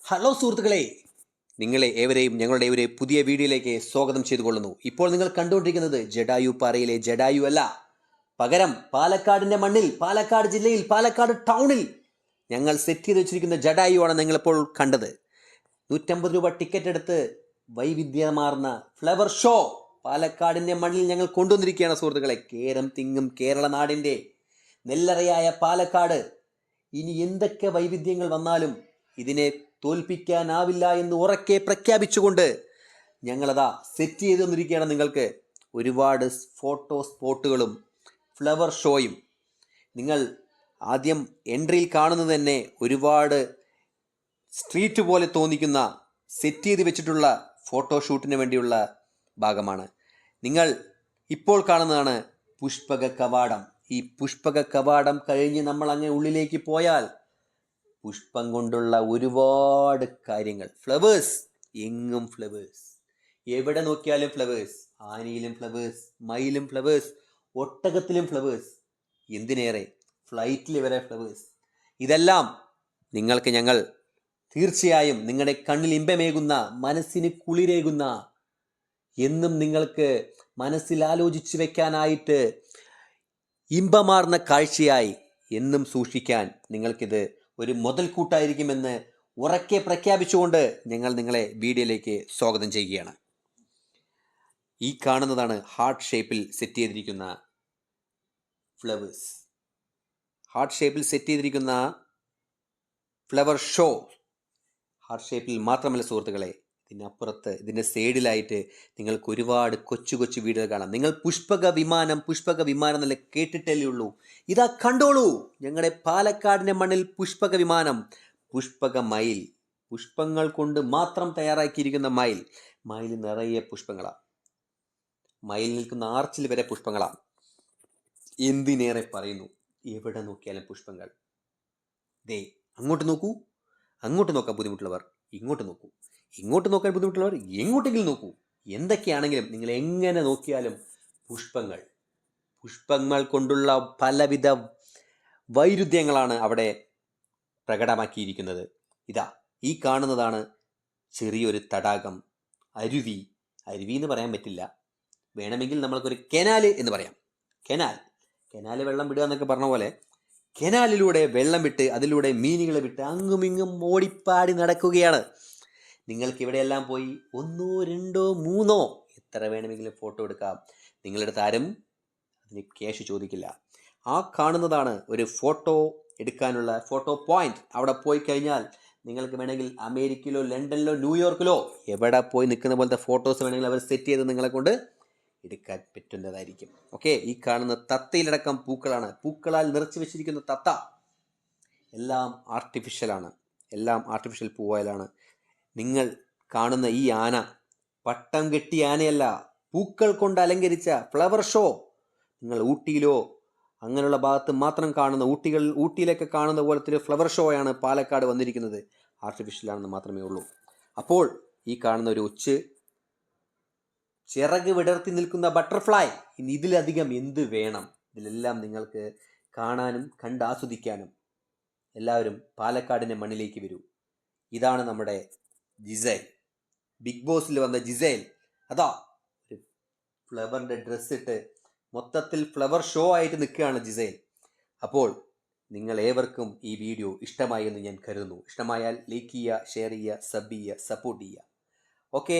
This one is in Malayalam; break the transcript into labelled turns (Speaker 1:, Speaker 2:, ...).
Speaker 1: ഹലോ സുഹൃത്തുക്കളെ, നിങ്ങളെ ഏവരെയും ഞങ്ങളുടെ ഒരു പുതിയ വീഡിയോയിലേക്ക് സ്വാഗതം ചെയ്തുകൊള്ളുന്നു. ഇപ്പോൾ നിങ്ങൾ കണ്ടുകൊണ്ടിരിക്കുന്നത് ജഡായു പാറയിലെ ജഡായു അല്ല, പകരം പാലക്കാടിൻ്റെ മണ്ണിൽ, പാലക്കാട് ജില്ലയിൽ, പാലക്കാട് ടൗണിൽ ഞങ്ങൾ സെറ്റ് ചെയ്ത് വെച്ചിരിക്കുന്ന ജഡായു ആണ് നിങ്ങളിപ്പോൾ കണ്ടത്. 150 രൂപ ടിക്കറ്റ് എടുത്ത് വൈവിധ്യമാർന്ന ഫ്ലവർ ഷോ പാലക്കാടിൻ്റെ മണ്ണിൽ ഞങ്ങൾ കൊണ്ടുവന്നിരിക്കുകയാണ് സുഹൃത്തുക്കളെ. കേരം തിങ്ങും കേരള നാടിൻ്റെ നെല്ലറയായ പാലക്കാട് ഇനി എന്തൊക്കെ വൈവിധ്യങ്ങൾ വന്നാലും ഇതിനെ തോൽപ്പിക്കാനാവില്ല എന്ന് ഉറക്കെ പ്രഖ്യാപിച്ചുകൊണ്ട് ഞങ്ങളതാ സെറ്റ് ചെയ്ത് തന്നിരിക്കുകയാണ് നിങ്ങൾക്ക്. ഒരുപാട് ഫോട്ടോ സ്പോട്ടുകളും ഫ്ലവർ ഷോയും. നിങ്ങൾ ആദ്യം എൻട്രിയിൽ കാണുന്നത് തന്നെ ഒരുപാട് സ്ട്രീറ്റ് പോലെ തോന്നിക്കുന്ന സെറ്റ് ചെയ്ത് വെച്ചിട്ടുള്ള ഫോട്ടോഷൂട്ടിന് വേണ്ടിയുള്ള ഭാഗമാണ്. നിങ്ങൾ ഇപ്പോൾ കാണുന്നതാണ് പുഷ്പക കവാടം. ഈ പുഷ്പക കവാടം കഴിഞ്ഞ് നമ്മൾ അങ്ങ് ഉള്ളിലേക്ക് പോയാൽ പുഷ്പം കൊണ്ടുള്ള ഒരുപാട് കാര്യങ്ങൾ, ഫ്ലവേഴ്സ്, എങ്ങും ഫ്ലവേഴ്സ്, എവിടെ നോക്കിയാലും ഫ്ലവേഴ്സ്. ആനയിലും ഫ്ലവേഴ്സ്, മയിലും ഫ്ലവേഴ്സ്, ഒട്ടകത്തിലും ഫ്ലവേഴ്സ്, എന്തിനേറെ ഫ്ലൈറ്റിൽ വരെ ഫ്ലവേഴ്സ്. ഇതെല്ലാം നിങ്ങൾക്ക് ഞങ്ങൾ തീർച്ചയായും നിങ്ങളുടെ കണ്ണിൽ ഇമ്പമേകുന്ന, മനസ്സിന് കുളിരേകുന്ന, എന്നും നിങ്ങൾക്ക് മനസ്സിൽ ആലോചിച്ച് വെക്കാനായിട്ട് ഇമ്പമാർന്ന കാഴ്ചയായി എന്നും സൂക്ഷിക്കാൻ നിങ്ങൾക്കിത് ഒരു മുതൽക്കൂട്ടായിരിക്കുമെന്ന് ഉറക്കെ പ്രഖ്യാപിച്ചുകൊണ്ട് ഞങ്ങൾ നിങ്ങളെ വീഡിയോയിലേക്ക് സ്വാഗതം ചെയ്യുകയാണ്. ഈ കാണുന്നതാണ് ഹാർട്ട് ഷേപ്പിൽ സെറ്റ് ചെയ്തിരിക്കുന്ന ഫ്ലവേഴ്സ്. ഹാർട്ട് ഷേപ്പിൽ സെറ്റ് ചെയ്തിരിക്കുന്ന ഫ്ലവർ ഷോ. ഹാർട്ട് ഷേപ്പിൽ മാത്രമല്ല സുഹൃത്തുക്കളെ, ഇതിനപ്പുറത്ത് ഇതിൻ്റെ സൈഡിലായിട്ട് നിങ്ങൾക്ക് ഒരുപാട് കൊച്ചു കൊച്ചു വീടുകൾ കാണാം. നിങ്ങൾ പുഷ്പക വിമാനം എന്നല്ല കേട്ടിട്ടല്ലേ ഉള്ളൂ. ഇതാ കണ്ടോളൂ, ഞങ്ങളുടെ പാലക്കാടിൻ്റെ മണ്ണിൽ പുഷ്പക വിമാനം, പുഷ്പക മയിൽ, പുഷ്പങ്ങൾ കൊണ്ട് മാത്രം തയ്യാറാക്കിയിരിക്കുന്ന മയിൽ. മയിൽ നിറയെ പുഷ്പങ്ങളാണ്. മയിൽ നിൽക്കുന്ന ആർച്ചിൽ വരെ പുഷ്പങ്ങളാണ്. എന്തിനേറെ പറയുന്നു, എവിടെ നോക്കിയാലും പുഷ്പങ്ങൾ. ദേ അങ്ങോട്ട് നോക്കൂ, അങ്ങോട്ട് നോക്കാൻ ബുദ്ധിമുട്ടുള്ളവർ ഇങ്ങോട്ട് നോക്കൂ, ഇങ്ങോട്ട് നോക്കാൻ ബുദ്ധിമുട്ടുള്ളവർ എങ്ങോട്ടെങ്കിലും നോക്കൂ. എന്തൊക്കെയാണെങ്കിലും നിങ്ങൾ എങ്ങനെ നോക്കിയാലും പുഷ്പങ്ങൾ. പുഷ്പങ്ങൾ കൊണ്ടുള്ള പലവിധ വൈരുദ്ധ്യങ്ങളാണ് അവിടെ പ്രകടമാക്കിയിരിക്കുന്നത്. ഇതാ ഈ കാണുന്നതാണ് ചെറിയൊരു തടാകം, അരുവി. അരുവി എന്ന് പറയാൻ പറ്റില്ല, വേണമെങ്കിൽ നമ്മൾക്കൊരു കെനാല് എന്ന് പറയാം. കെനാല് വെള്ളം വിടുക എന്നൊക്കെ പറഞ്ഞ പോലെ കെനാലിലൂടെ വെള്ളം വിട്ട് അതിലൂടെ മീനുകളെ വിട്ട് അങ്ങും ഇങ്ങും ഓടിപ്പാടി നടക്കുകയാണ്. നിങ്ങൾക്ക് ഇവിടെയെല്ലാം പോയി 1, 2, 3 എത്ര വേണമെങ്കിലും ഫോട്ടോ എടുക്കാം. നിങ്ങളുടെ അടുത്ത് ആരും അതിന് ക്യാഷ് ചോദിക്കില്ല. ആ കാണുന്നതാണ് ഒരു ഫോട്ടോ എടുക്കാനുള്ള ഫോട്ടോ പോയിന്റ്. അവിടെ പോയി കഴിഞ്ഞാൽ നിങ്ങൾക്ക് വേണമെങ്കിൽ അമേരിക്കയിലോ ലണ്ടനിലോ ന്യൂയോർക്കിലോ എവിടെ പോയി നിൽക്കുന്ന പോലത്തെ ഫോട്ടോസ് വേണമെങ്കിൽ അവർ സെറ്റ് ചെയ്ത് നിങ്ങളെ കൊണ്ട് എടുക്കാൻ പറ്റുന്നതായിരിക്കും. ഓക്കെ, ഈ കാണുന്ന തത്തയിലടക്കം പൂക്കളാണ്. പൂക്കളാൽ നിറച്ചു വെച്ചിരിക്കുന്ന തത്ത എല്ലാം ആർട്ടിഫിഷ്യലാണ്, എല്ലാം ആർട്ടിഫിഷ്യൽ പൂവാലാണ്. നിങ്ങൾ കാണുന്ന ഈ ആന പട്ടം കെട്ടിയ ആനയല്ല, പൂക്കൾ കൊണ്ട് അലങ്കരിച്ച ഫ്ലവർ ഷോ. നിങ്ങൾ ഊട്ടിയിലോ അങ്ങനെയുള്ള ഭാഗത്ത് മാത്രം കാണുന്ന, ഊട്ടിയിലൊക്കെ കാണുന്ന പോലത്തെ ഒരു ഫ്ലവർ ഷോയാണ് പാലക്കാട് വന്നിരിക്കുന്നത്. ആർട്ടിഫിഷ്യലാണെന്ന് മാത്രമേ ഉള്ളൂ. അപ്പോൾ ഈ കാണുന്ന ഒരു ചിറക് വിടർത്തി നിൽക്കുന്ന ബട്ടർഫ്ലൈ, ഇനി ഇതിലധികം എന്ത് വേണം? ഇതിലെല്ലാം നിങ്ങൾക്ക് കാണാനും കണ്ടാസ്വദിക്കാനും എല്ലാവരും പാലക്കാടിൻ്റെ മണ്ണിലേക്ക് വരൂ. ഇതാണ് നമ്മുടെ ജിസൈൽ, ബിഗ് ബോസിൽ വന്ന ജിസൈൽ. അതാ ഒരു ഫ്ലവറിൻ്റെ ഡ്രസ്സ് ഇട്ട് മൊത്തത്തിൽ ഫ്ലവർ ഷോ ആയിട്ട് നിൽക്കുകയാണ് ജിസൈൽ. അപ്പോൾ നിങ്ങൾ ഏവർക്കും ഈ വീഡിയോ ഇഷ്ടമായി എന്ന് ഞാൻ കരുതുന്നു. ഇഷ്ടമായാൽ ലൈക്ക് ചെയ്യുക, ഷെയർ ചെയ്യുക, സബ് ചെയ്യുക, സപ്പോർട്ട് ചെയ്യുക. ഓക്കെ.